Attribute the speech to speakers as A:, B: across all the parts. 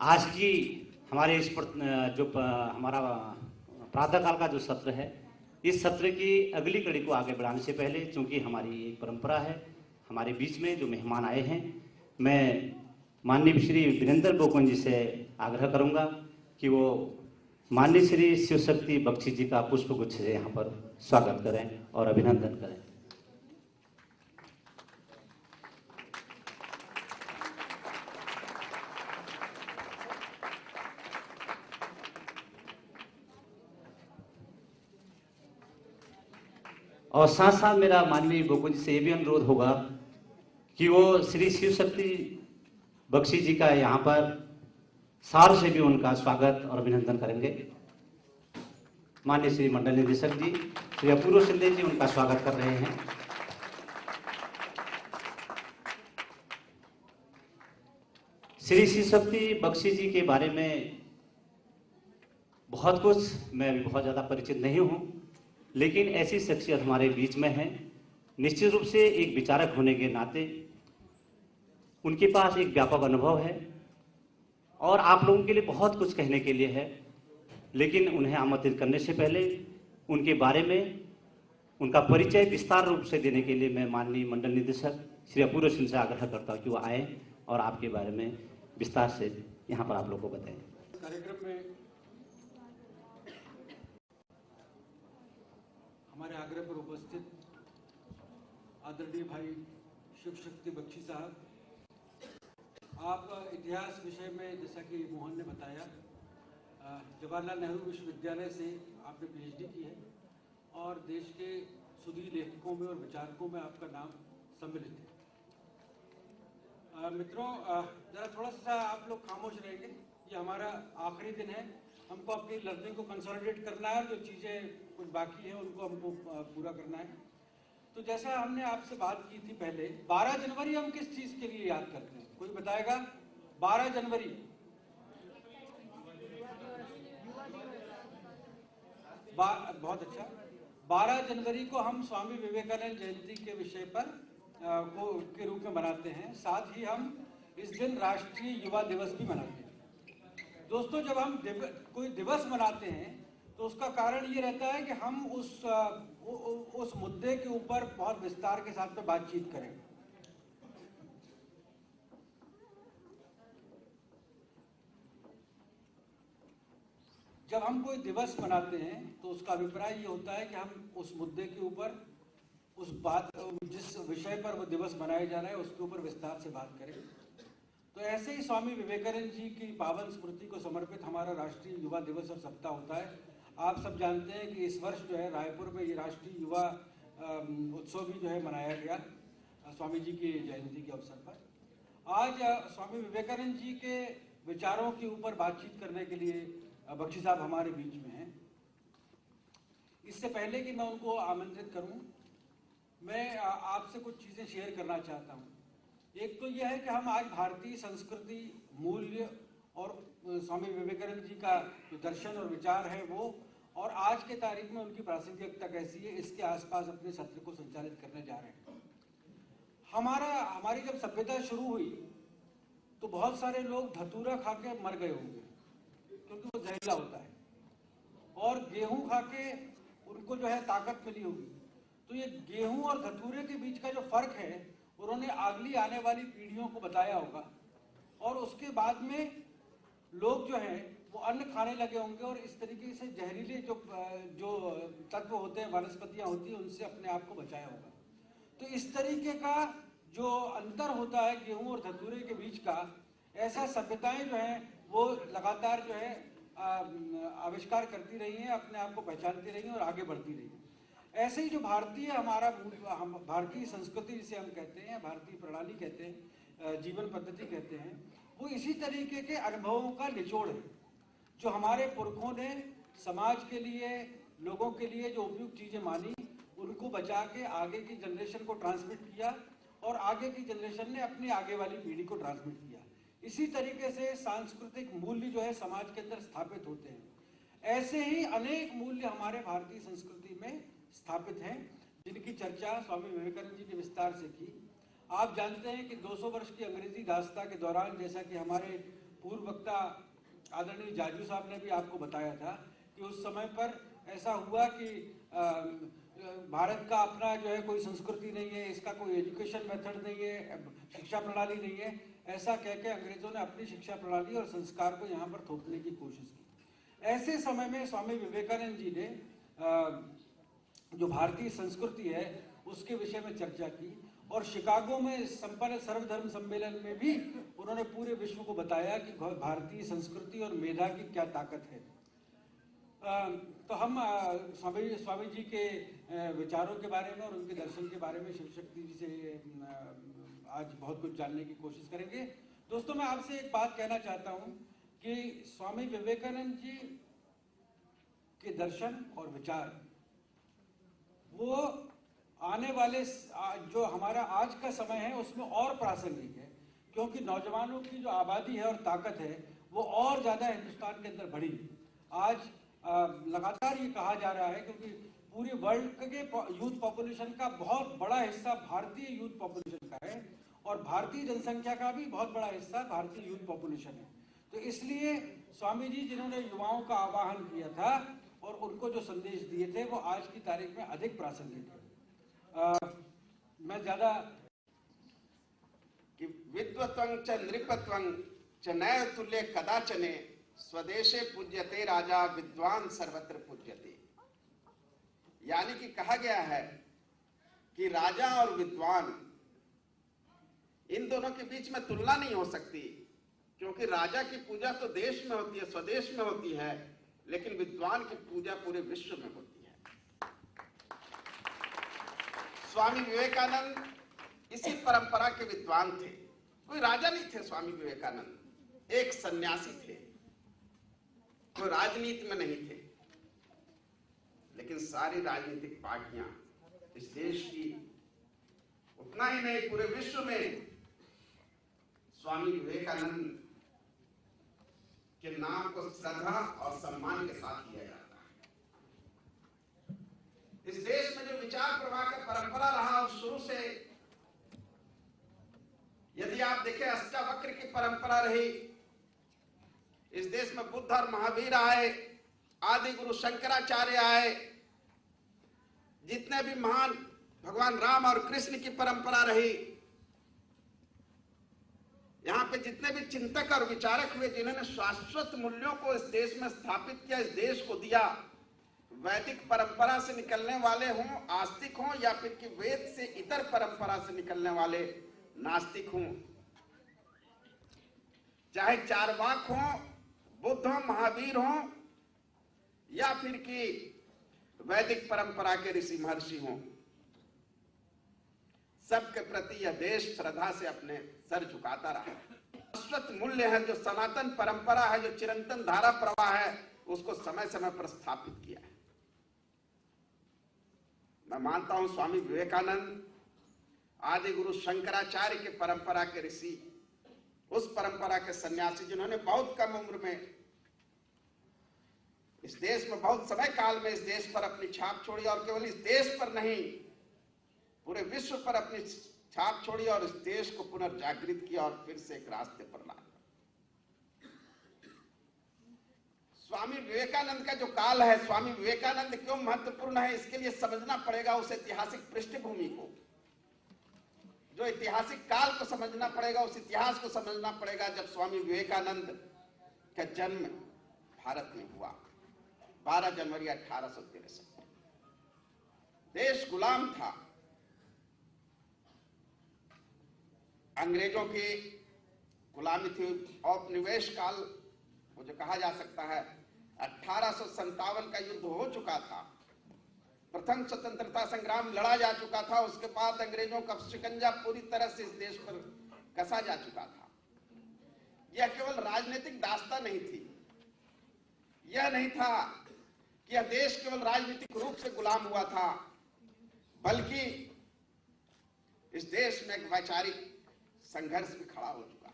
A: आज की हमारे हमारा प्रातःकाल का जो सत्र है, इस सत्र की अगली कड़ी को आगे बढ़ाने से पहले, चूंकि हमारी एक परंपरा है, हमारे बीच में जो मेहमान आए हैं, मैं माननीय श्री वीरेंद्र बोकन जी से आग्रह करूंगा कि वो माननीय श्री शिव शक्ति बख्शी जी का पुष्प गुच्छ से यहाँ पर स्वागत करें और अभिनंदन करें। और साथ साथ मेरा माननीय बोकन जी से ये भी अनुरोध होगा कि वो श्री शिव शक्ति बख्शी जी का यहाँ पर सार से भी उनका स्वागत और अभिनंदन करेंगे। माननीय श्री मंडल निदेशक जी श्री अपूर्व शिंदे जी उनका स्वागत कर रहे हैं। श्री शिव शक्ति बख्शी जी के बारे में बहुत कुछ मैं भी बहुत ज़्यादा परिचित नहीं हूँ, लेकिन ऐसी शख्सियत हमारे बीच में है। निश्चित रूप से एक विचारक होने के नाते उनके पास एक व्यापक अनुभव है और आप लोगों के लिए बहुत कुछ कहने के लिए है, लेकिन उन्हें आमंत्रित करने से पहले उनके बारे में उनका परिचय विस्तार रूप से देने के लिए मैं माननीय मंडल निदेशक श्री अपूर्व सिंह से आग्रह करता हूँ कि वो आए और आपके बारे में विस्तार से यहाँ पर आप लोगों को बताएं।
B: कार्यक्रम में हमारे आग्रह पर उपस्थित आदरणीय भाई शिव शक्ति बख्शी साहब, आप इतिहास विषय में जैसा कि मोहन ने बताया, जवाहरलाल नेहरू विश्वविद्यालय से आपने पीएचडी की है और देश के सुधीर लेखकों में और विचारकों में आपका नाम सम्मिलित है। मित्रों, ज़रा थोड़ा सा आप लोग खामोश रहेंगे, ये हमारा आखिरी दिन है, हमको अपनी लर्निंग को कंसोलिडेट करना है और जो चीज़ें कुछ बाकी हैं उनको हमको पूरा करना है। तो जैसा हमने आपसे बात की थी पहले, 12 जनवरी हम किस चीज़ के लिए याद करते हैं, कोई बताएगा? 12 जनवरी बहुत अच्छा। 12 जनवरी को हम स्वामी विवेकानंद जयंती के विषय पर के रूप में मनाते हैं। साथ ही हम इस दिन राष्ट्रीय युवा दिवस भी मनाते हैं। दोस्तों, जब हम कोई दिवस मनाते हैं तो उसका कारण ये रहता है कि हम उस मुद्दे के ऊपर बहुत विस्तार के साथ में बातचीत करें। जब हम कोई दिवस मनाते हैं तो उसका अभिप्राय ये होता है कि हम उस मुद्दे के ऊपर जिस विषय पर वो दिवस मनाया जा रहा है उसके ऊपर विस्तार से बात करें। तो ऐसे ही स्वामी विवेकानंद जी की पावन स्मृति को समर्पित हमारा राष्ट्रीय युवा दिवस और सप्ताह होता है। आप सब जानते हैं कि इस वर्ष जो है रायपुर में ये राष्ट्रीय युवा उत्सव भी जो है मनाया गया स्वामी जी की जयंती के अवसर पर। आज स्वामी विवेकानंद जी के विचारों के ऊपर बातचीत करने के लिए बख्शी साहब हमारे बीच में हैं। इससे पहले कि मैं उनको आमंत्रित करूं, मैं आपसे कुछ चीज़ें शेयर करना चाहता हूं। एक तो यह है कि हम आज भारतीय संस्कृति, मूल्य और स्वामी विवेकानंद जी का जो दर्शन और विचार है वो, और आज के तारीख में उनकी प्रासंगिकता कैसी है, इसके आसपास अपने सत्र को संचालित करने जा रहे हैं। हमारी जब सभ्यता शुरू हुई तो बहुत सारे लोग धतूरा खा के मर गए होंगे क्योंकि वो जहरीला होता है, और गेहूं खा के उनको जो है ताकत मिली होगी। तो ये गेहूं और धतूरे के बीच का जो फर्क है उन्होंने अगली आने वाली पीढ़ियों को बताया होगा, और उसके बाद में लोग जो हैं वो अन्न खाने लगे होंगे और इस तरीके से जहरीले जो तत्व होते हैं, वनस्पतियां होती हैं, उनसे अपने आप को बचाया होगा। तो इस तरीके का जो अंतर होता है गेहूं और धतूरे के बीच का, ऐसा सभ्यताएं जो हैं वो लगातार जो है आविष्कार करती रही हैं, अपने आप को पहचानती रही हैं और आगे बढ़ती रही हैं। ऐसे ही जो भारतीय संस्कृति जिसे हम कहते हैं, भारतीय प्रणाली कहते हैं, जीवन पद्धति कहते हैं, वो इसी तरीके के अनुभवों का निचोड़ है जो हमारे पुरखों ने समाज के लिए, लोगों के लिए जो उपयुक्त चीज़ें मानी उनको बचा के आगे की जनरेशन को ट्रांसमिट किया और आगे की जनरेशन ने अपनी आगे वाली पीढ़ी को ट्रांसमिट किया। इसी तरीके से सांस्कृतिक मूल्य जो है समाज के अंदर स्थापित होते हैं। ऐसे ही अनेक मूल्य हमारे भारतीय संस्कृति में स्थापित हैं जिनकी चर्चा स्वामी विवेकानंद जी ने विस्तार से की। आप जानते हैं कि 200 वर्ष की अंग्रेजी दास्ता के दौरान, जैसा कि हमारे पूर्व वक्ता आदरणीय जाजू साहब ने भी आपको बताया था कि उस समय पर ऐसा हुआ कि भारत का अपना जो है कोई संस्कृति नहीं है, इसका कोई एजुकेशन मेथड नहीं है, शिक्षा प्रणाली नहीं है, ऐसा कह के अंग्रेजों ने अपनी शिक्षा प्रणाली और संस्कार को यहाँ पर थोपने की कोशिश की। ऐसे समय में स्वामी विवेकानंद जी ने जो भारतीय संस्कृति है उसके विषय में चर्चा की और शिकागो में संपन्न सर्वधर्म सम्मेलन में भी उन्होंने पूरे विश्व को बताया कि भारतीय संस्कृति और मेधा की क्या ताकत है। तो हम स्वामी जी के विचारों के बारे में और उनके दर्शन के बारे में शिव शक्ति जी से आज बहुत कुछ जानने की कोशिश करेंगे। दोस्तों, मैं आपसे एक बात कहना चाहता हूं कि स्वामी विवेकानंद जी के दर्शन और विचार वो आने वाले जो हमारा आज का समय है उसमें और प्रासंगिक है, क्योंकि नौजवानों की जो आबादी है और ताकत है वो और ज़्यादा हिंदुस्तान के अंदर बढ़ी। आज लगातार ये कहा जा रहा है क्योंकि पूरे वर्ल्ड के यूथ पॉपुलेशन का बहुत बड़ा हिस्सा भारतीय यूथ पॉपुलेशन का है और भारतीय जनसंख्या का भी बहुत बड़ा हिस्सा भारतीय यूथ पॉपुलेशन है। तो इसलिए स्वामी जी जिन्होंने युवाओं का आह्वान किया था और उनको जो संदेश दिए थे वो आज की तारीख में अधिक प्रासंगिक है। मैं ज्यादा
C: कि विद्वत्वं च नृपत्वं च नैव तुल्ये कदाचने स्वदेशे पूज्यते राजा विद्वान सर्वत्र पूज्यते। यानी कि कहा गया है कि राजा और विद्वान इन दोनों के बीच में तुलना नहीं हो सकती, क्योंकि राजा की पूजा तो देश में होती है, स्वदेश में होती है, लेकिन विद्वान की पूजा पूरे विश्व में होती है। स्वामी विवेकानंद इसी परंपरा के विद्वान थे। कोई राजा नहीं थे स्वामी विवेकानंद, एक सन्यासी थे, कोई राजनीति में नहीं थे। लेकिन सारी राजनीतिक पार्टियां इस देश की, उतना ही नहीं पूरे विश्व में स्वामी विवेकानंद के नाम को श्रद्धा और सम्मान के साथ लिया जाता है। इस देश में जो विचार प्रवाह का परंपरा रहा और शुरू से, यदि आप देखें, अष्टावक्र की परंपरा रही। इस देश में बुद्ध और महावीर आए, आदि गुरु शंकराचार्य आए, जितने भी महान भगवान राम और कृष्ण की परंपरा रही। यहाँ पे जितने भी चिंतक और विचारक हुए जिन्होंने शाश्वत मूल्यों को इस देश में स्थापित किया, इस देश को दिया, वैदिक परंपरा से निकलने वाले हों, आस्तिक हों, या फिर कि वेद से इतर परंपरा से निकलने वाले नास्तिक हों, चाहे चारवाक हों, बुद्ध हों, महावीर हों, या फिर कि वैदिक परंपरा के ऋषि महर्षि हों, सबके प्रति यह देश श्रद्धा से अपने सर झुकाता रहा। शाश्वत मूल्य है, जो सनातन परंपरा है, जो चिरंतन धारा प्रवाह है, उसको समय समय पर स्थापित किया है। मैं मानता हूं स्वामी विवेकानंद आदि गुरु शंकराचार्य के परंपरा के ऋषि, उस परंपरा के सन्यासी जिन्होंने बहुत कम उम्र में इस देश में, बहुत समय काल में इस देश पर अपनी छाप छोड़ी, और केवल इस देश पर नहीं पूरे विश्व पर अपनी छाप छोड़ी और इस देश को पुनर्जागृत किया और फिर से एक रास्ते पर लाया। स्वामी विवेकानंद का जो काल है, स्वामी विवेकानंद क्यों महत्वपूर्ण है, इसके लिए समझना पड़ेगा उस ऐतिहासिक पृष्ठभूमि को। जो ऐतिहासिक काल को समझना पड़ेगा, उस इतिहास को समझना पड़ेगा जब स्वामी विवेकानंद का जन्म भारत में हुआ 12 जनवरी 1863। देश गुलाम था, अंग्रेजों की गुलामी थी। औपनिवेश काल वो जो कहा जा सकता है, 1857 का युद्ध हो चुका था, प्रथम स्वतंत्रता संग्राम लड़ा जा चुका था, उसके बाद अंग्रेजों का शिकंजा पूरी तरह से इस देश पर कसा जा चुका था। यह केवल राजनीतिक दास्तां नहीं थी, यह नहीं था कि यह देश केवल राजनीतिक रूप से गुलाम हुआ था, बल्कि इस देश में एक वैचारिक संघर्ष भी खड़ा हो चुका था।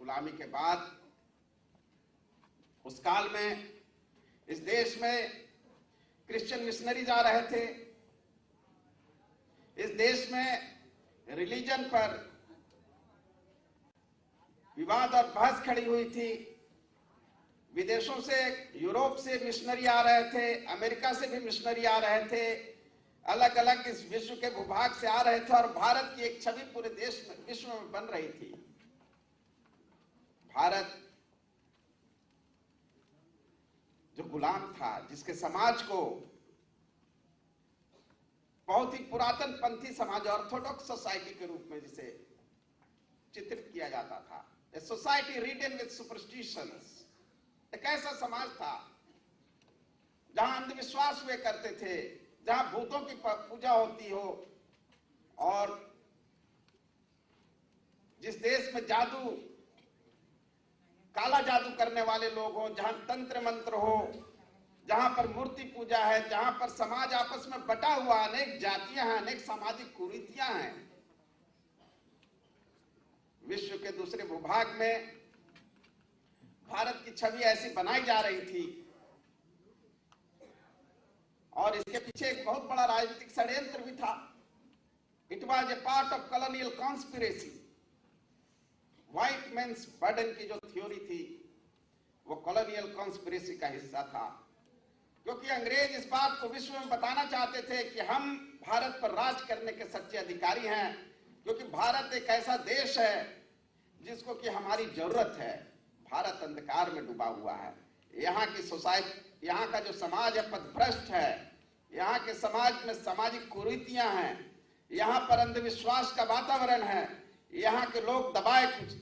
C: गुलामी के बाद उस काल में इस देश में क्रिश्चियन मिशनरीज आ रहे थे। इस देश में रिलीजन पर विवाद और बहस खड़ी हुई थी। विदेशों से, यूरोप से मिशनरी आ रहे थे, अमेरिका से भी मिशनरी आ रहे थे, अलग अलग इस विश्व के भूभाग से आ रहे थे और भारत की एक छवि पूरे देश में, विश्व में बन रही थी। भारत जो गुलाम था, जिसके समाज को बहुत ही पुरातन पंथी समाज, ऑर्थोडॉक्स सोसाइटी के रूप में जिसे चित्रित किया जाता था, a society ridden with superstitions, एक ऐसा समाज था जहां अंधविश्वास हुए करते थे, जहां भूतों की पूजा होती हो, और जिस देश में जादू, काला जादू करने वाले लोग हो, जहां तंत्र मंत्र हो, जहां पर मूर्ति पूजा है, जहां पर समाज आपस में बटा हुआ, अनेक जातियां हैं, अनेक सामाजिक कुरीतियां हैं। विश्व के दूसरे भूभाग में भारत की छवि ऐसी बनाई जा रही थी और इसके पीछे एक बहुत बड़ा राजनीतिक षड्यंत्र भी था। It was a part of colonial conspiracy. White man's burden की जो थ्योरी थी वो कॉलोनियल कॉन्स्पिरेसी का हिस्सा था, क्योंकि अंग्रेज इस बात को विश्व में बताना चाहते थे कि हम भारत पर राज करने के सच्चे अधिकारी हैं, क्योंकि भारत एक ऐसा देश है जिसको कि हमारी जरूरत है। भारत अंधकार में डूबा हुआ है। यहाँ की सोसाइटी, यहाँ का जो समाज है पथभ्रष्ट है, यहाँ के समाज में सामाजिक कुरीतियां हैं, यहाँ पर अंधविश्वास का वातावरण है, यहाँ के लोग दबाए कुछ,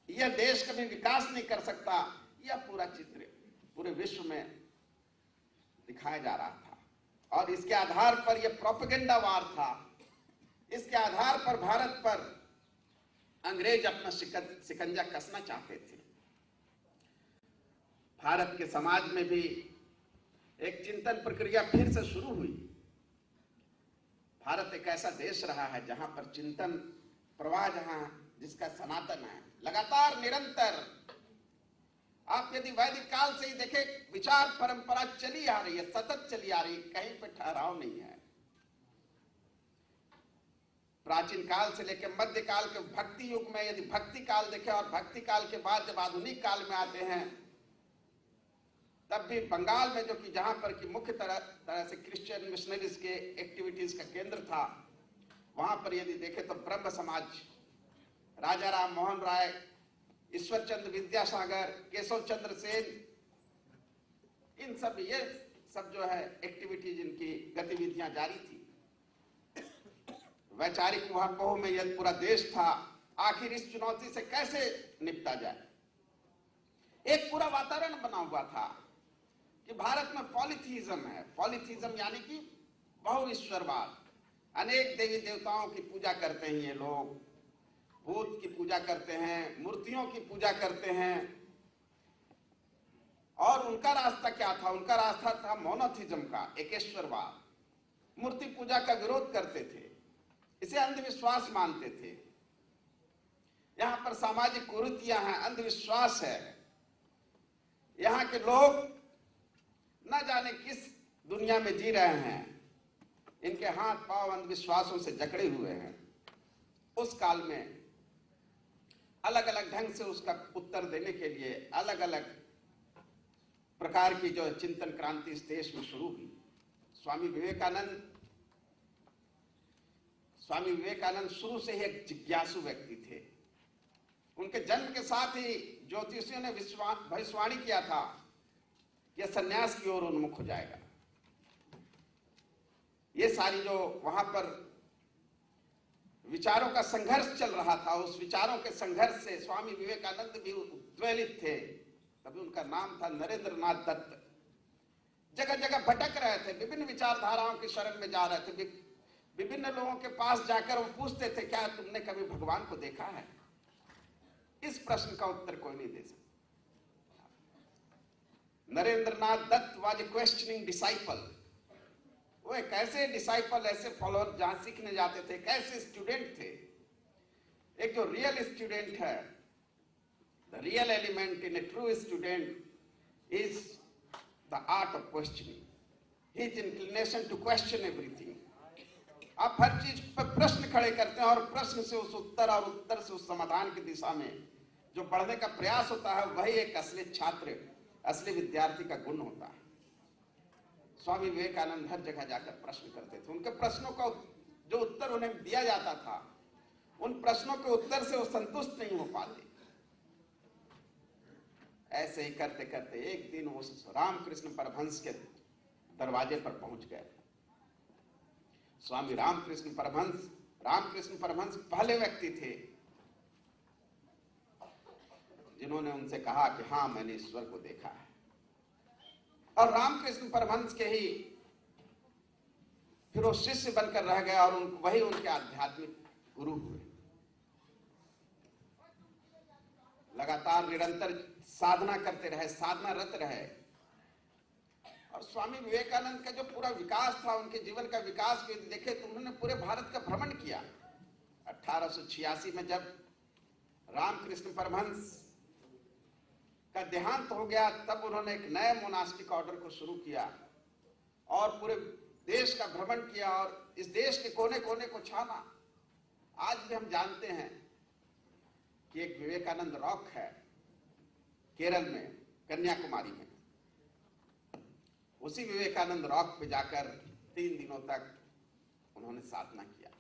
C: यह देश कभी विकास नहीं कर सकता। यह पूरा चित्र पूरे विश्व में दिखाया जा रहा था और इसके आधार पर यह प्रोपेगेंडा वार था। इसके आधार पर भारत पर अंग्रेज अपना शिकंजा कसना चाहते थे। भारत के समाज में भी एक चिंतन प्रक्रिया फिर से शुरू हुई। भारत एक ऐसा देश रहा है जहां पर चिंतन प्रवाह, जहां जिसका सनातन है, लगातार निरंतर। आप यदि वैदिक काल से ही देखें, विचार परंपरा चली आ रही है, सतत चली आ रही है, कहीं पे ठहराव नहीं है। प्राचीन काल से लेकर मध्य काल के भक्ति युग में यदि भक्ति काल देखें और भक्ति काल के बाद जब आधुनिक काल में आते हैं, तब भी बंगाल में जो कि जहां पर कि मुख्य तरह से क्रिश्चियन मिशनरीज के एक्टिविटीज का केंद्र था, वहां पर यदि देखें तो ब्रह्म समाज, राजा राम मोहन राय, ईश्वर चंद्र विद्यासागर, केशव चंद्र सेन, इन सब ये सब जो है एक्टिविटीज, इनकी गतिविधियां जारी थी। वैचारिक उहापोह में यह पूरा देश था, आखिर इस चुनौती से कैसे निपटा जाए। एक पूरा वातावरण बना हुआ था कि भारत में पॉलीथीइज्म है। पॉलीथीइज्म यानी कि बहुईश्वरवाद। अनेक देवी देवताओं की पूजा करते हैं ये लोग, भूत की पूजा करते हैं, मूर्तियों की पूजा करते हैं। और उनका रास्ता क्या था? उनका रास्ता था मोनोथिज्म का, एकेश्वरवाद। मूर्ति पूजा का विरोध करते थे, इसे अंधविश्वास मानते थे। यहां पर सामाजिक कुरीतियां हैं, अंधविश्वास है। यहां के लोग न जाने किस दुनिया में जी रहे हैं, इनके हाथ पांव अंधविश्वासों से जकड़े हुए हैं। उस काल में अलग अलग ढंग से उसका उत्तर देने के लिए अलग अलग प्रकार की जो चिंतन क्रांति इस देश में शुरू हुई। स्वामी विवेकानंद शुरू से ही एक जिज्ञासु व्यक्ति थे। उनके जन्म के साथ ही ज्योतिषियों ने भविष्यवाणी किया था कि यह सन्यास की ओर उन्मुख हो जाएगा। ये सारी जो वहां पर विचारों का संघर्ष चल रहा था, उस विचारों के संघर्ष से स्वामी विवेकानंद भी उद्वेलित थे। तभी उनका नाम था नरेंद्रनाथ दत्त। जगह जगह भटक रहे थे, विभिन्न विचारधाराओं की शरण में जा रहे थे। विभिन्न लोगों के पास जाकर वो पूछते थे, क्या तुमने कभी भगवान को देखा है? इस प्रश्न का उत्तर कोई नहीं दे सकता। Narendranath Datta was a questioning disciple. वो एक ऐसे डिसाइपल, ऐसे फॉलोअर जहां सीखने जाते थे, कैसे स्टूडेंट थे। एक जो रियल स्टूडेंट है, the real element in a true student is the art of questioning, his inclination to question everything. आप हर चीज पर प्रश्न खड़े करते हैं और प्रश्न से उस उत्तर और उत्तर से उस समाधान की दिशा में जो बढ़ने का प्रयास होता है वही एक असली छात्र, असली विद्यार्थी का गुण होता है। स्वामी विवेकानंद हर जगह जाकर प्रश्न करते थे। उनके प्रश्नों का जो उत्तर उन्हें दिया जाता था, उन प्रश्नों के उत्तर से वो संतुष्ट नहीं हो पाते। ऐसे ही करते करते एक दिन वो रामकृष्ण परमहंस के दरवाजे पर पहुंच गए। स्वामी रामकृष्ण परमहंस पहले व्यक्ति थे जिन्होंने उनसे कहा कि हाँ, मैंने ईश्वर को देखा है। और रामकृष्ण परमहंस के ही फिर वो शिष्य बनकर रह गए और वही उनके आध्यात्मिक गुरु हुए। लगातार निरंतर साधना करते रहे, साधनारत रहे। और स्वामी विवेकानंद का जो पूरा विकास था, उनके जीवन का विकास भी देखे तो उन्होंने पूरे भारत का भ्रमण किया। 1886 में जब रामकृष्ण परमहंस का देहांत हो गया, तब उन्होंने एक नए मोनास्टिक ऑर्डर को शुरू किया और पूरे देश का भ्रमण किया और इस देश के कोने कोने को छाना। आज भी हम जानते हैं कि एक विवेकानंद रॉक है केरल में, कन्याकुमारी में। उसी विवेकानंद रॉक पे जाकर 3 दिनों तक उन्होंने साधना किया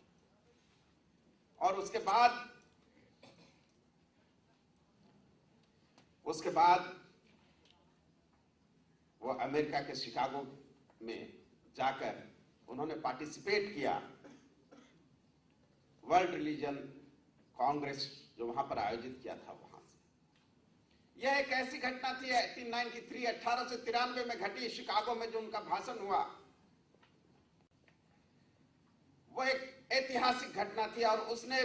C: और उसके बाद वो अमेरिका के शिकागो में जाकर उन्होंने पार्टिसिपेट किया वर्ल्ड रिलीजन कांग्रेस जो वहां पर आयोजित किया था। वहां से यह एक ऐसी घटना थी 1893 में घटी शिकागो में जो उनका भाषण हुआ, वो एक ऐतिहासिक घटना थी और उसने,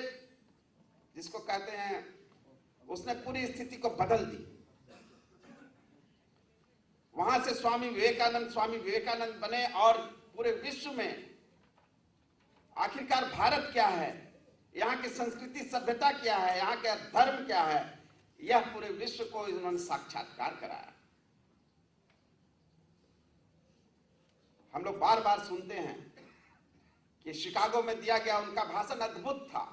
C: जिसको कहते हैं, उसने पूरी स्थिति को बदल दी। वहां से स्वामी विवेकानंद बने और पूरे विश्व में आखिरकार भारत क्या है, यहाँ की संस्कृति सभ्यता क्या है, यहाँ का धर्म क्या है, यह पूरे विश्व को इन्होंने साक्षात्कार कराया। हम लोग बार बार सुनते हैं कि शिकागो में दिया गया उनका भाषण अद्भुत था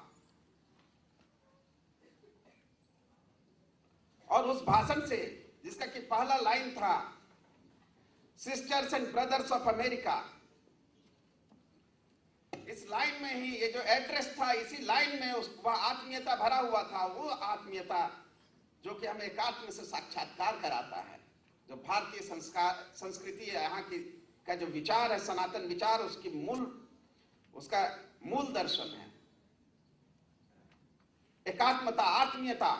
C: और उस भाषण से, जिसका कि पहला लाइन था sisters and brothers of America, इस लाइन में ही ये जो एड्रेस था, इसी लाइन में वह आत्मीयता भरा हुआ था। वो आत्मीयता जो कि हमें एकात्म से साक्षात्कार कराता है, जो भारतीय संस्कृति है, यहाँ की का जो विचार है, सनातन विचार, उसका मूल दर्शन है एकात्मता, आत्मीयता।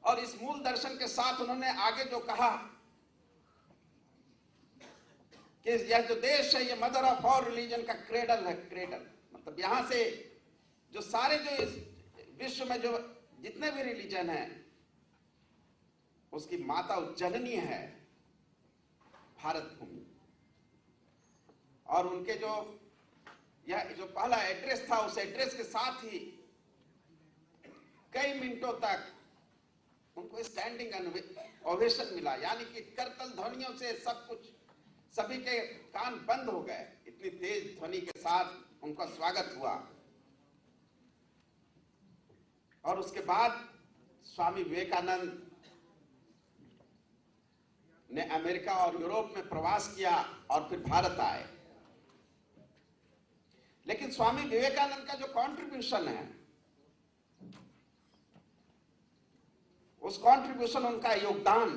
C: और इस मूल दर्शन के साथ उन्होंने आगे जो कहा कि यह जो देश है, ये मदर ऑफ ऑल रिलीजन का क्रेडल है। क्रेडल मतलब यहां से जो सारे जो इस विश्व में जो जितने भी रिलीजन हैं, उसकी माता जननी है भारत भूमि। और उनके यह जो पहला एड्रेस था, उस एड्रेस के साथ ही कई मिनटों तक उनको स्टैंडिंग ओवेशन मिला, यानी कि करतल ध्वनियों से सब कुछ, सभी के कान बंद हो गए। इतनी तेज ध्वनि के साथ उनका स्वागत हुआ। और उसके बाद स्वामी विवेकानंद ने अमेरिका और यूरोप में प्रवास किया और फिर भारत आए। लेकिन स्वामी विवेकानंद का जो कंट्रीब्यूशन है, उस कंट्रीब्यूशन, उनका योगदान,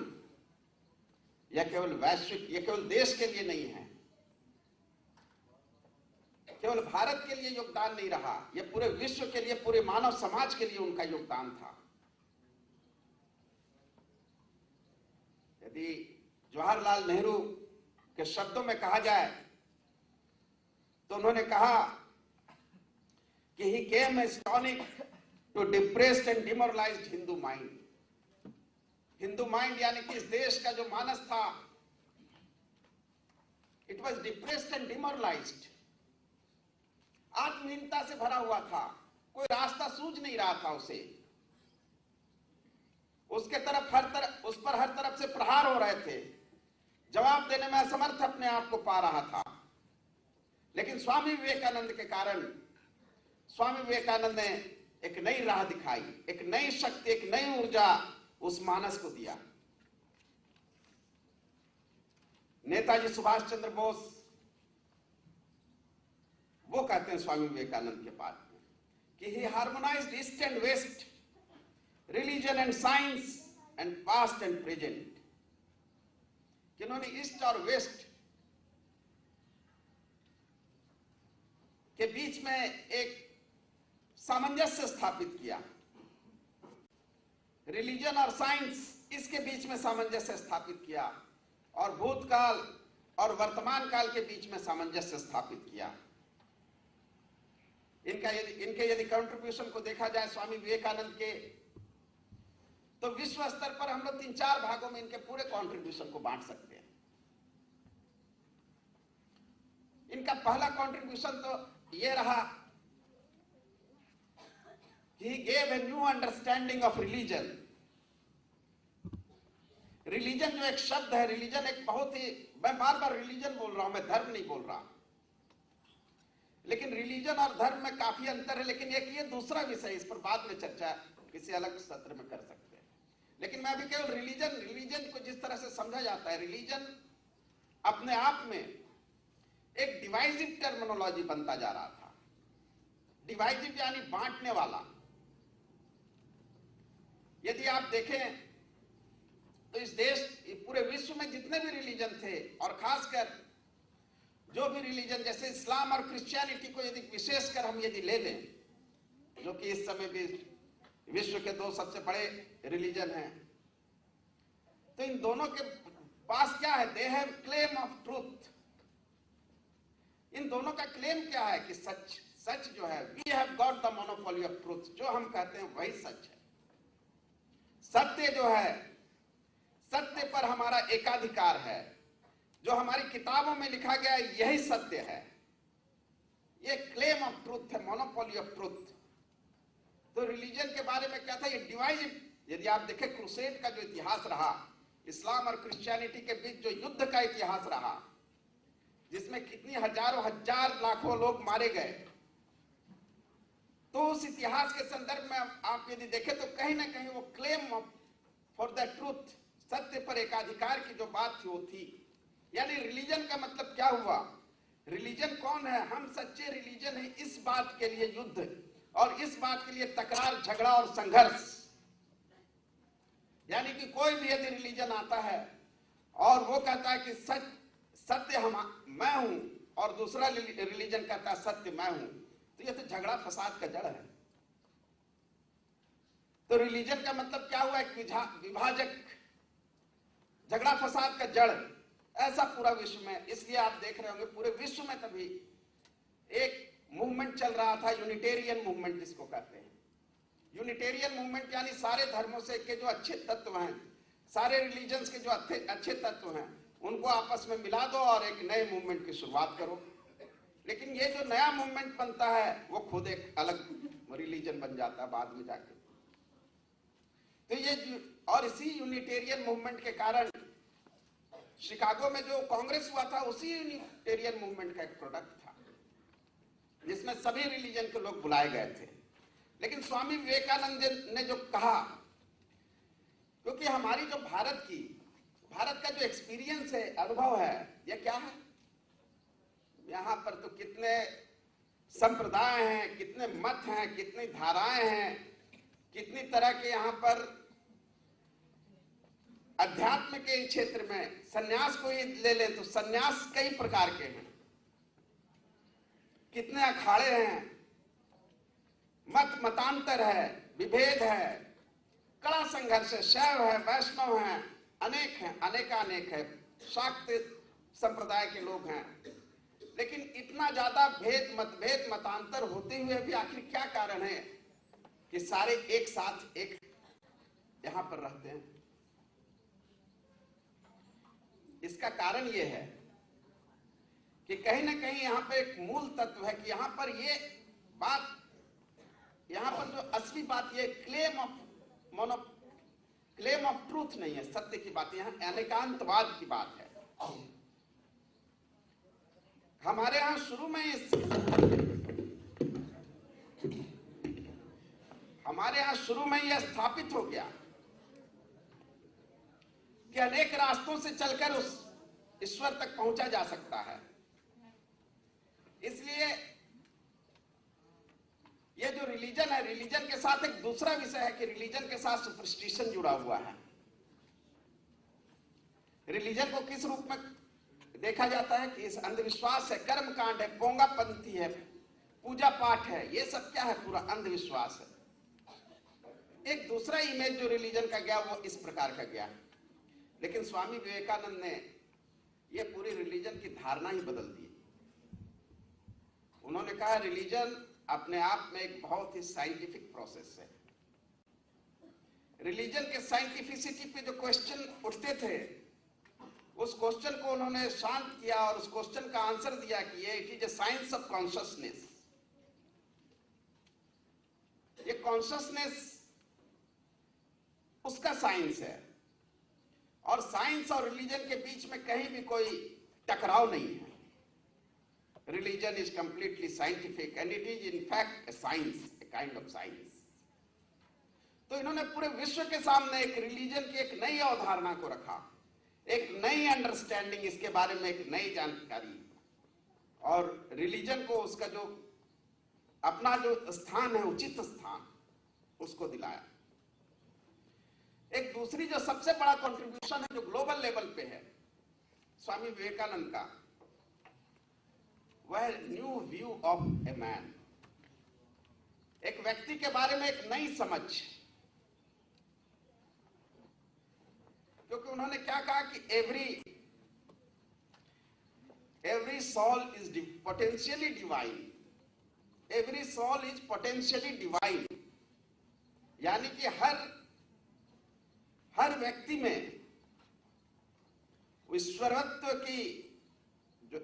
C: यह केवल वैश्विक, यह केवल देश के लिए नहीं है, केवल भारत के लिए योगदान नहीं रहा, यह पूरे विश्व के लिए, पूरे मानव समाज के लिए उनका योगदान था। यदि जवाहरलाल नेहरू के शब्दों में कहा जाए तो उन्होंने कहा कि he came as tonic to depressed and demoralized Hindu mind। Hindu mind यानी कि इस देश का जो मानस था, इट वॉज डिप्रेस्ड एंड डिमोरलाइज्ड, आत्महीनता से भरा हुआ था, कोई रास्ता सूझ नहीं रहा था उसे, उसके तरफ उस पर हर तरफ से प्रहार हो रहे थे, जवाब देने में असमर्थ अपने आप को पा रहा था। लेकिन स्वामी विवेकानंद के कारण, स्वामी विवेकानंद ने एक नई राह दिखाई, एक नई शक्ति, एक नई ऊर्जा उस मानस को दिया। नेताजी सुभाष चंद्र बोस वो कहते हैं स्वामी विवेकानंद के बारे में कि he harmonized east and west, religion and science and past and present. कि उन्होंने ईस्ट और वेस्ट के बीच में एक सामंजस्य स्थापित किया, रिलीजन और साइंस इसके बीच में सामंजस्य स्थापित किया, और भूतकाल और वर्तमान काल के बीच में सामंजस्य स्थापित किया। इनके यदि कंट्रीब्यूशन को देखा जाए स्वामी विवेकानंद के, तो विश्व स्तर पर हम लोग 3-4 भागों में इनके पूरे कंट्रीब्यूशन को बांट सकते हैं। इनका पहला कंट्रीब्यूशन तो ये रहा, he gave a new understanding of religion। Religion जो एक शब्द है, रिलीजन एक बहुत ही, मैं बार बार रिलीजन बोल रहा हूं, मैं धर्म नहीं बोल रहा, लेकिन रिलीजन और धर्म में काफी अंतर है। लेकिन एक ये दूसरा विषय, इस पर बाद में चर्चा किसी अलग सत्र में कर सकते हैं। लेकिन मैं अभी केवल रिलीजन को जिस तरह से समझा जाता है, रिलीजन अपने आप में एक डिवाइजिव टर्मिनोलॉजी बनता जा रहा था। डिवाइजिव यानी बांटने वाला। यदि आप देखें तो इस देश, पूरे विश्व में जितने भी रिलीजन थे, और खासकर जो भी रिलीजन जैसे इस्लाम और क्रिश्चियनिटी को यदि विशेषकर हम यदि ले लें, जो कि इस समय भी विश्व के 2 सबसे बड़े रिलीजन हैं, तो इन दोनों के पास क्या है? They have claim of truth. इन दोनों का क्लेम क्या है कि सच जो है, we have got the monopoly of truth. जो हम कहते हैं वही सच है। सत्य जो है, सत्य पर हमारा एकाधिकार है। जो हमारी किताबों में लिखा गया है यही सत्य है। ये क्लेम ऑफ ट्रूथ है, मोनोपोली ऑफ ट्रूथ। तो रिलीजन के बारे में क्या था? ये डिवाइजिव। यदि आप देखें क्रूसेड का जो इतिहास रहा, इस्लाम और क्रिश्चियनिटी के बीच जो युद्ध का इतिहास रहा, जिसमें कितनी हजारों हजार लाखों लोग मारे गए, तो उस इतिहास के संदर्भ में आप यदि देखें तो कहीं ना कहीं वो क्लेम फॉर द ट्रूथ, सत्य पर एकाधिकार की जो बात थी वो थी। यानी रिलीजन का मतलब क्या हुआ? रिलीजन कौन है? हम सच्चे रिलीजन है इस बात के लिए युद्ध और इस बात के लिए तकरार, झगड़ा और संघर्ष। यानी कि कोई भी यदि रिलीजन आता है और वो कहता है कि सत्य मैं हूं, और दूसरा रिलीजन कहता है सत्य मैं हूं, तो ये तो झगड़ा फसाद का जड़ है। तो रिलीजन का मतलब क्या हुआ? एक विभाजक, झगड़ा फसाद का जड़। ऐसा पूरा विश्व में, इसलिए आप देख रहे होंगे पूरे विश्व में तभी एक मूवमेंट चल रहा था, यूनिटेरियन मूवमेंट जिसको कहते हैं। यूनिटेरियन मूवमेंट यानी सारे धर्मों से के जो अच्छे तत्व हैं, सारे रिलीजन्स के जो अच्छे तत्व हैं, उनको आपस में मिला दो और एक नए मूवमेंट की शुरुआत करो। लेकिन ये जो नया मूवमेंट बनता है वो खुद एक अलग रिलीजन बन जाता है बाद में जाके। तो ये, और इसी यूनिटेरियन मूवमेंट के कारण शिकागो में जो कांग्रेस हुआ था, उसी यूनिटेरियन मूवमेंट का एक प्रोडक्ट था, जिसमें सभी रिलीजन के लोग बुलाए गए थे। लेकिन स्वामी विवेकानंद ने जो कहा, क्योंकि हमारी जो भारत का जो एक्सपीरियंस है, अनुभव है, ये क्या है? यहाँ पर तो कितने संप्रदाय हैं, कितने मत हैं, कितनी धाराएं हैं, कितनी तरह के यहाँ पर अध्यात्म के क्षेत्र में, सन्यास को ही ले लें तो सन्यास कई प्रकार के हैं, कितने अखाड़े हैं, मतांतर है, विभेद है, कड़ा संघर्ष है, शैव है, वैष्णव है, अनेक हैं, अनेकानेक है, शाक्त संप्रदाय के लोग हैं। लेकिन इतना ज्यादा मतभेद, मतांतर होते हुए भी आखिर क्या कारण है कि सारे एक साथ एक यहां पर रहते हैं? इसका कारण यह है कि कहीं ना कहीं यहां पर एक मूल तत्व है कि यहां पर ये बात, यहां पर जो असली बात, ये क्लेम ऑफ ट्रूथ नहीं है, सत्य की बात, यहां अनेकांतवाद की बात है। हमारे यहां शुरू में यहाँ शुरू में यह स्थापित हो गया कि अनेक रास्तों से चलकर उस ईश्वर तक पहुंचा जा सकता है। इसलिए ये जो रिलीजन है, रिलीजन के साथ एक दूसरा विषय है कि रिलीजन के साथ सुपरस्टिशन जुड़ा हुआ है। रिलीजन को किस रूप में देखा जाता है कि इस अंधविश्वास है, कर्मकांड है, पोंगापंथी है, पूजा पाठ है, ये सब क्या है? पूरा अंधविश्वास है। एक दूसरा इमेज जो रिलीजन का गया वो इस प्रकार का गया। लेकिन स्वामी विवेकानंद ने ये पूरी रिलीजन की धारणा ही बदल दी। उन्होंने कहा रिलीजन अपने आप में एक बहुत ही साइंटिफिक प्रोसेस है। रिलीजन के साइंटिफिसिटी पे जो क्वेश्चन उठते थे, उस क्वेश्चन को उन्होंने शांत किया और उस क्वेश्चन का आंसर दिया कि ये it is a science of consciousness. ये कॉन्शियसनेस उसका साइंस है, और साइंस और रिलीजन के बीच में कहीं भी कोई टकराव नहीं है। Religion is completely scientific and it is in fact A science, a kind of science. तो इन्होंने पूरे विश्व के सामने एक रिलीजन की एक नई अवधारणा को रखा, एक नई अंडरस्टैंडिंग, इसके बारे में एक नई जानकारी, और रिलीजन को उसका जो अपना जो स्थान है, उचित स्थान, उसको दिलाया। एक दूसरी जो सबसे बड़ा कंट्रीब्यूशन है जो ग्लोबल लेवल पे है स्वामी विवेकानंद का, वह new view of a man, एक व्यक्ति के बारे में एक नई समझ। क्योंकि उन्होंने क्या कहा कि every soul is potentially divine, every soul is potentially divine, यानी कि हर व्यक्ति में ईश्वरत्व की जो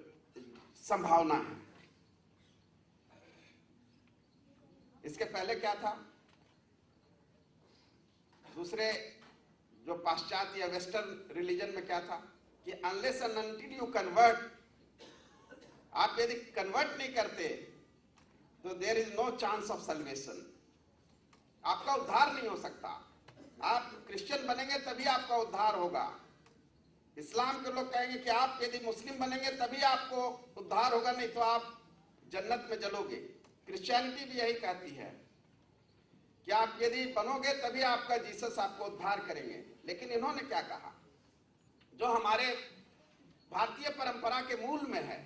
C: संभावना है। इसके पहले क्या था? दूसरे जो पाश्चात्य या वेस्टर्न रिलीजन में क्या था कि unless and until you convert, आप यदि कन्वर्ट नहीं करते तो there is no chance of salvation, आपका उद्धार नहीं हो सकता। आप क्रिश्चियन बनेंगे तभी आपका उद्धार होगा। इस्लाम के लोग कहेंगे कि आप यदि मुस्लिम बनेंगे तभी आपको उद्धार होगा, नहीं तो आप जन्नत में जलोगे। क्रिश्चियनिटी भी यही कहती है कि आप यदि बनोगे तभी आपका जीसस आपको उद्धार करेंगे। लेकिन इन्होंने क्या कहा, जो हमारे भारतीय परंपरा के मूल में है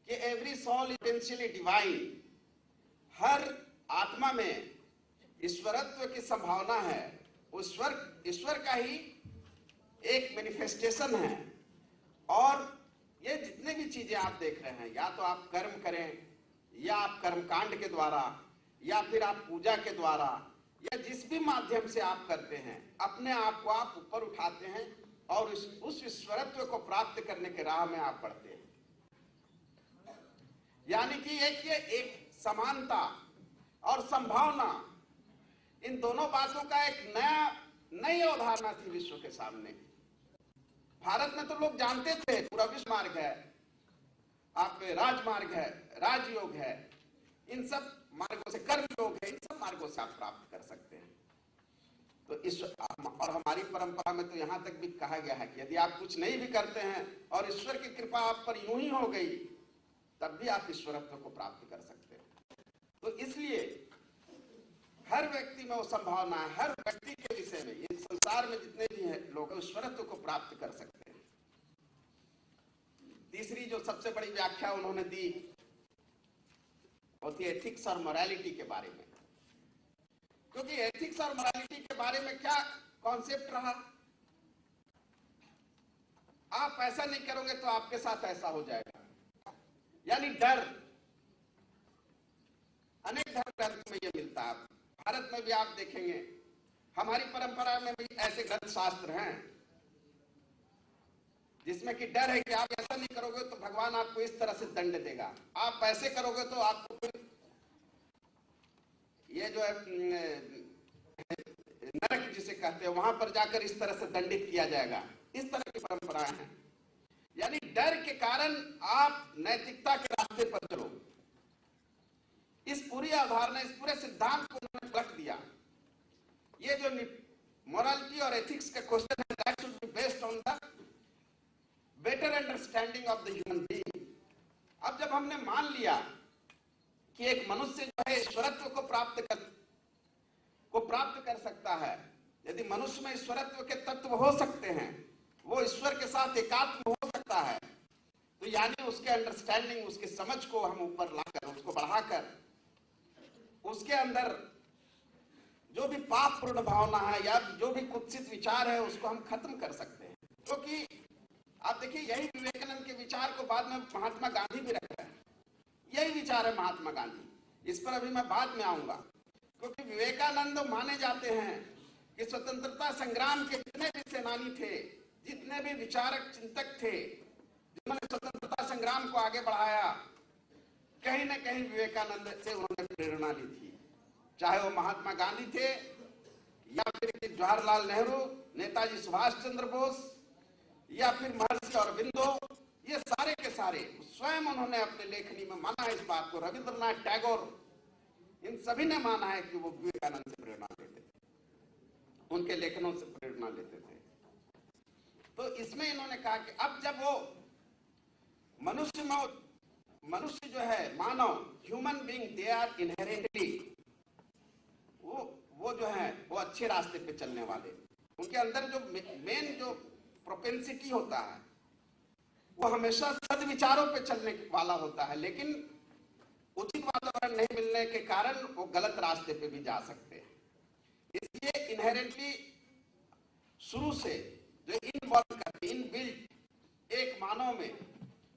C: कि एवरी सोल इवेंचुअली डिवाइन, हर आत्मा में ईश्वरत्व की संभावना है। ईश्वर का ही एक मैनिफेस्टेशन है। और ये जितने भी चीजें आप देख रहे हैं, या तो आप कर्म करें, या आप कर्मकांड के द्वारा, या फिर आप पूजा के द्वारा, या जिस भी माध्यम से आप करते हैं, अपने आप को आप ऊपर उठाते हैं और उस ईश्वरत्व को प्राप्त करने के राह में आप बढ़ते हैं। यानी कि एक समानता और संभावना, इन दोनों बातों का एक नई अवधारणा थी विश्व के सामने। भारत में तो लोग जानते थे पूरा विश्व मार्ग है, आप राजमार्ग है, राजयोग है, इन सब मार्गों से, कर्म योग है, इन सब मार्गों से आप प्राप्त कर सकते हैं। तो ईश्वर, और हमारी परंपरा में तो यहां तक भी कहा गया है कि यदि आप कुछ नहीं भी करते हैं और ईश्वर की कृपा आप पर यूं ही हो गई, तब भी आप ईश्वरत्व को प्राप्त कर सकते हैं। तो इसलिए हर व्यक्ति में वो संभावना है, हर व्यक्ति के विषय में, इस संसार में जितने भी हैं लोग ईश्वरत्व को प्राप्त कर सकते हैं। तीसरी जो सबसे बड़ी व्याख्या उन्होंने दी वो थी एथिक्स और मोरालिटी के बारे में। क्योंकि एथिक्स और मोरालिटी के बारे में क्या कॉन्सेप्ट रहा, आप ऐसा नहीं करोगे तो आपके साथ ऐसा हो जाएगा, यानी डर। अनेक धर्म ग्रंथ में यह मिलता है। भारत में भी आप देखेंगे, हमारी परंपरा में भी ऐसे ग्रंथ शास्त्र हैं जिसमें कि डर है कि आप ऐसा नहीं करोगे तो भगवान आपको इस तरह से दंड देगा, आप ऐसे करोगे तो आपको फिर ये जो है नरक जिसे कहते हैं वहां पर जाकर इस तरह से दंडित किया जाएगा। इस तरह की परंपराएं हैं। यानी डर के कारण आप नैतिकता के रास्ते पर चलो। इस पूरी अवधारणा, इस पूरे सिद्धांत को उन्होंने पलट दिया ये जो मोरालिटी और एथिक्स का क्वेश्चन है, that should be based on the better understanding of the human being. अब जब हमने मान लिया कि एक मनुष्य जो है ईश्वरत्व को प्राप्त कर सकता है, यदि मनुष्य में ईश्वरत्व के तत्व हो सकते हैं, वो ईश्वर के साथ एकात्म हो सकता है, तो यानी उसके अंडरस्टैंडिंग, उसकी समझ को हम ऊपर लाकर, उसको बढ़ाकर, उसके अंदर जो भी पापपूर्ण भावना है या जो भी कुत्सित विचार है उसको हम खत्म कर सकते हैं। क्योंकि आप देखिए, यही विवेकानंद के विचार को बाद में महात्मा गांधी भी रख रहे हैं। यही विचार है महात्मा गांधी। इस पर अभी मैं बाद में आऊंगा, क्योंकि विवेकानंद माने जाते हैं कि स्वतंत्रता संग्राम के जितने भी सेनानी थे, जितने भी विचारक चिंतक थे, जिन्होंने स्वतंत्रता संग्राम को आगे बढ़ाया, कहीं न कहीं विवेकानंद से उन्होंने प्रेरणा ली थी। चाहे वो महात्मा गांधी थे या फिर जवाहरलाल नेहरू, नेताजी सुभाष चंद्र बोस या फिर महर्षि अरविंदो, ये सारे के सारे स्वयं उन्होंने अपने लेखनी में माना है इस बात को। रविंद्रनाथ टैगोर, इन सभी ने माना है कि वो विवेकानंद से प्रेरणा लेते थे, उनके लेखनों से प्रेरणा लेते थे। तो इसमें इन्होंने कहा कि अब जब वो मनुष्य जो है, मानव, human being, they are inherently, वो जो है वो अच्छे रास्ते पे चलने वाले, उनके अंदर जो मेन जो प्रोपेंसिटी होता है वो हमेशा सद्विचारों पे चलने वाला होता है, लेकिन उचित वातावरण नहीं मिलने के कारण वो गलत रास्ते पे भी जा सकते हैं। इसलिए इनहेरेंटली शुरू से जो इनवॉल्व करते, इनबिल्ट एक मानव में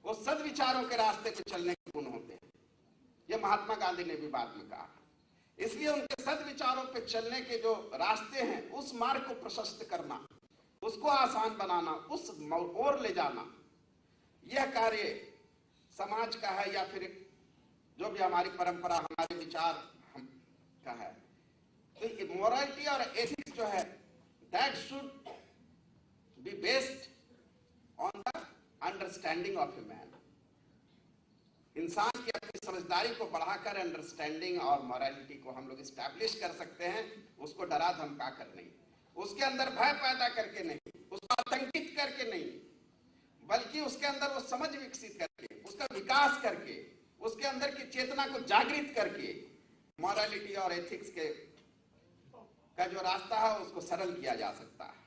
C: वो सद्विचारों के रास्ते पे चलने के गुण होते हैं। ये महात्मा गांधी ने भी बाद में कहा। इसलिए उनके सद्विचारों पे चलने के जो रास्ते हैं, उस मार्ग को प्रशस्त करना, उसको आसान बनाना, उस ओर ले जाना, यह कार्य समाज का है या फिर जो भी हमारी परंपरा, हमारे विचार का है। तो मोरालिटी और एथिक्स जो है, that should be based on the understanding of a man. इंसान की अपनी समझदारी को बढ़ाकर अंडरस्टैंडिंग और मोरालिटी को हम लोग इस्टेब्लिश कर सकते हैं। उसको डरा धमका कर नहीं, उसके अंदर भय पैदा करके नहीं, उसको आतंकित करके नहीं, बल्कि उसके अंदर वो समझ विकसित करके, उसका विकास करके, उसके अंदर की चेतना को जागृत करके मोरालिटी और एथिक्स का जो रास्ता है उसको सरल किया जा सकता है।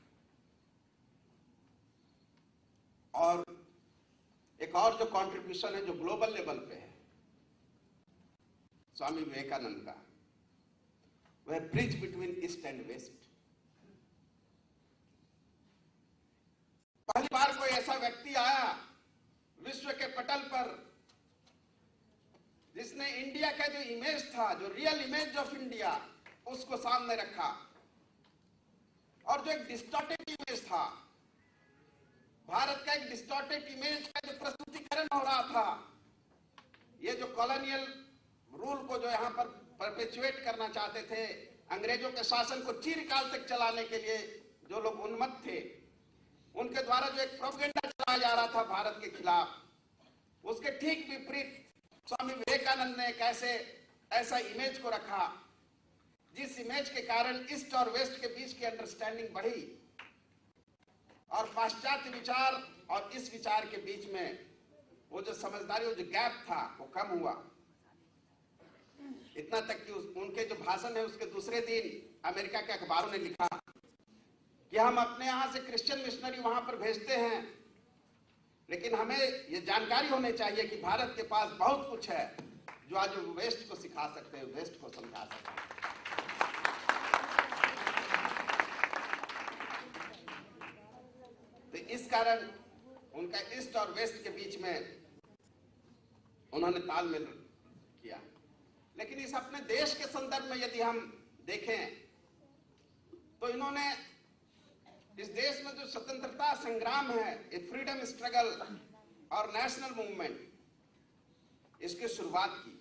C: और एक और जो कंट्रीब्यूशन है जो ग्लोबल लेवल पे है स्वामी विवेकानंद का, वह bridge between East and West. पहली बार कोई ऐसा व्यक्ति आया विश्व के पटल पर जिसने इंडिया का जो इमेज था, जो रियल इमेज ऑफ इंडिया, उसको सामने रखा, और जो एक डिस्टॉर्टेड इमेज था, भारत का एक डिस्टॉर्टेड इमेज का जो प्रस्तुतिकरण हो रहा था, ये जो कॉलोनियल रूल को जो यहाँ पर परपेचुएट करना चाहते थे, अंग्रेजों के शासन को चिरकाल तक चलाने के लिए जो लोग उन्मत्त थे, उनके द्वारा जो एक प्रोपेगेंडा चलाया जा रहा था भारत के खिलाफ, उसके ठीक विपरीत स्वामी विवेकानंद ने एक ऐसा इमेज को रखा जिस इमेज के कारण ईस्ट और वेस्ट के बीच की अंडरस्टैंडिंग बढ़ी और पाश्चात्य विचार और इस विचार के बीच में वो जो समझदारी, वो जो गैप था, वो कम हुआ। इतना तक कि उनके जो भाषण है उसके दूसरे दिन अमेरिका के अखबारों ने लिखा कि हम अपने यहां से क्रिश्चियन मिशनरी वहां पर भेजते हैं, लेकिन हमें ये जानकारी होनी चाहिए कि भारत के पास बहुत कुछ है जो आज वेस्ट को सिखा सकते हैं, वेस्ट को समझा सकते हैं। तो इस कारण उनका ईस्ट और वेस्ट के बीच में उन्होंने तालमेल किया। लेकिन इस अपने देश के संदर्भ में यदि हम देखें तो इन्होंने इस देश में जो स्वतंत्रता संग्राम है, ये फ्रीडम स्ट्रगल और नेशनल मूवमेंट, इसकी शुरुआत की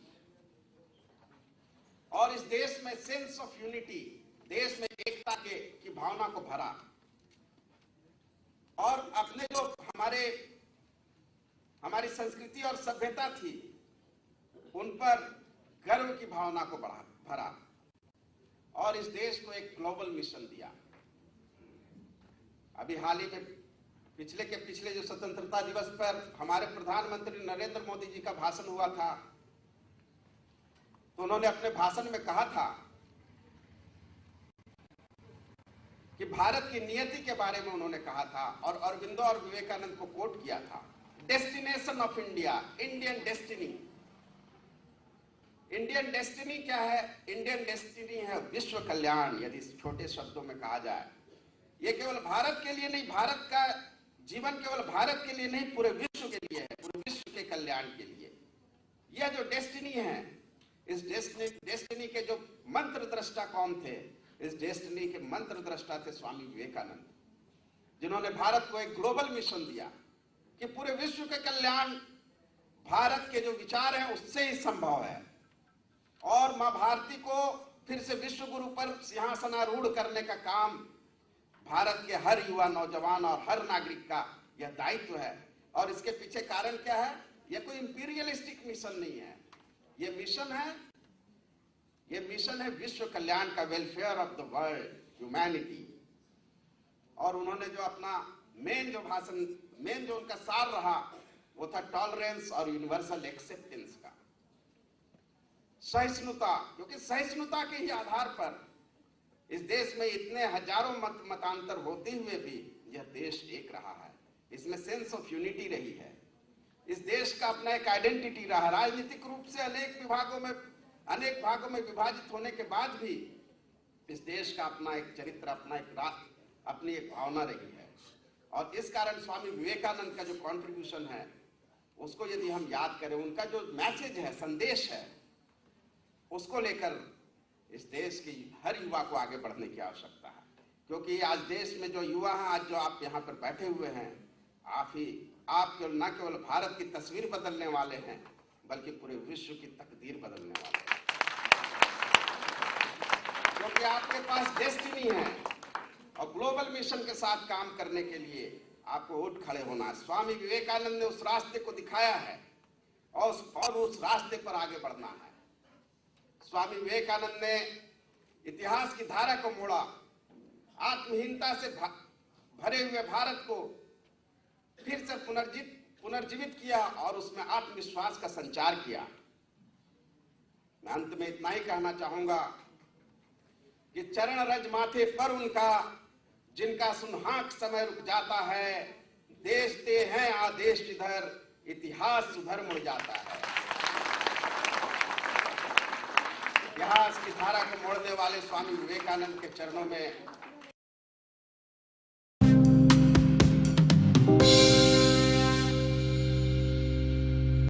C: और इस देश में सेंस ऑफ यूनिटी, देश में एकता की भावना को भरा और अपने जो हमारी संस्कृति और सभ्यता थी उन पर गर्व की भावना को भरा और इस देश को एक ग्लोबल मिशन दिया। अभी हाल ही में पिछले जो स्वतंत्रता दिवस पर हमारे प्रधानमंत्री नरेंद्र मोदी जी का भाषण हुआ था, तो उन्होंने अपने भाषण में कहा था कि भारत की नियति के बारे में उन्होंने कहा था, और अरविंदो और विवेकानंद को कोट किया था। Destination of India, Indian destiny. Indian destiny क्या है? इंडियन डेस्टिनी है विश्व कल्याण। यदि छोटे शब्दों में कहा जाए, ये केवल भारत के लिए नहीं, भारत का जीवन केवल भारत के लिए नहीं, पूरे विश्व के लिए है, पूरे विश्व के कल्याण के लिए। यह जो डेस्टिनी है, इस डेस्टिनी के जो मंत्र दृष्टा कौन थे? इस डेस्टिनी के मंत्र दृष्टा थे स्वामी विवेकानंद, जिन्होंने भारत को एक ग्लोबल मिशन दिया कि पूरे विश्व के कल्याण भारत के जो विचार हैं उससे ही संभव है। और मां भारती को फिर से विश्व गुरु पर सिंहासनारूढ़ करने का काम भारत के हर युवा, नौजवान और हर नागरिक का यह दायित्व है। और इसके पीछे कारण क्या है? यह कोई इंपीरियलिस्टिक मिशन नहीं है, यह मिशन है विश्व कल्याण का, welfare of the world, humanity. और उन्होंने जो अपना मेन जो उनका सार रहा, वो था टॉलरेंस और यूनिवर्सल एक्सेप्टेंस का, सहिष्णुता। क्योंकि सहिष्णुता के ही आधार पर इस देश में इतने हजारों मतांतर होते हुए भी यह देश एक रहा है। इसमें सेंस ऑफ यूनिटी रही है। इस देश का अपना एक आइडेंटिटी रहा। राजनीतिक रूप से अनेक भागों में विभाजित होने के बाद भी इस देश का अपना एक चरित्र, अपना एक राष्ट्र, अपनी एक भावना रही है। और इस कारण स्वामी विवेकानंद का जो कंट्रीब्यूशन है, उसको यदि हम याद करें, उनका जो मैसेज है, संदेश है, उसको लेकर इस देश की हर युवा को आगे बढ़ने की आवश्यकता है। क्योंकि आज देश में जो युवा हैं, आज जो आप यहाँ पर बैठे हुए हैं, आप न केवल भारत की तस्वीर बदलने वाले हैं, बल्कि पूरे विश्व की तकदीर बदलने वाले हैं। क्योंकि आपके पास डेस्टिनी है और ग्लोबल मिशन के साथ काम करने के लिए आपको उठ खड़े होना है। स्वामी विवेकानंद ने उस रास्ते को दिखाया है और उस रास्ते पर आगे बढ़ना है। स्वामी विवेकानंद ने इतिहास की धारा को मोड़ा, आत्महीनता से भरे हुए भारत को फिर से पुनर्जीवित किया और उसमें आत्मविश्वास का संचार किया। मैं अंत में इतना ही कहना चाहूंगा कि चरण रज माथे पर उनका, जिनका सुनहाक समय रुक जाता है, देते हैं आदेश इधर, इतिहास सुधर मुड़ जाता है। इतिहास की धारा को मोड़ने वाले स्वामी विवेकानंद के चरणों में